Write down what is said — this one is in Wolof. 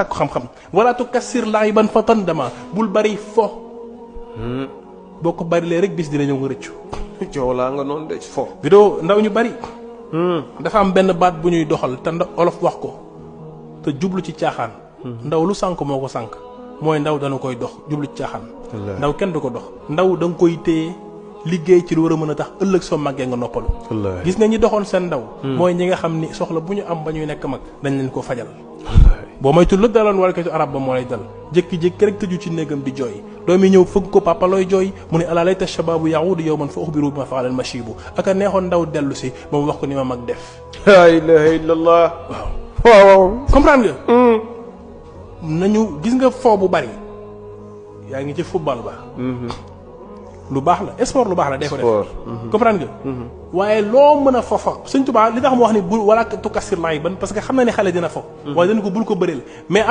ak xam-xam wala tukassir laiban fatandama bul bari fo boo ko bari lee rek bis dina ñëw nga rëccu coow laa nga noonu de fo vidéo ndaw ñu bari dafa am benn baat bu ñuy doxal te olof wax ko te jublu ci caaxaan ndaw lu sànk moo ko sànk mooy ndaw dana koy dox jublu ci caaxaan ndaw kenn du ko dox ndaw da nga koy téye liggéey ci lu war a mën a tax ëllëg soo màggee nga noppalu gis nga ñi doxoon seen ndaw mooy ñi nga xam ni soxla bu ñu am ba ñuy nekk mag dañ leen ko fajal boo moytul la daloon wala ko arab ba moo lay dal jékki-jékki rek tëju ci néegam di jooy doom yi ñëw fëgg ko papa looy jooy mu ne ala layta shababu yahudu yawman fa ukhbiru bima fa'ala al-mashibu ak a neexoon ndaw dellu si moom wax ko ni ma mag def la ilaha illallah waaw comprendre nga nañu gis nga foo bu bari yaa ngi ci football ba lu baax la sport lu baax la day ko def comprendre nga waaye loo mën a fofa Sëñ Tuubaa li tax mu wax ni bul wala tukassir laiban parce que xam na ne xale dina fo waaye dana ko bul ko bëreel mais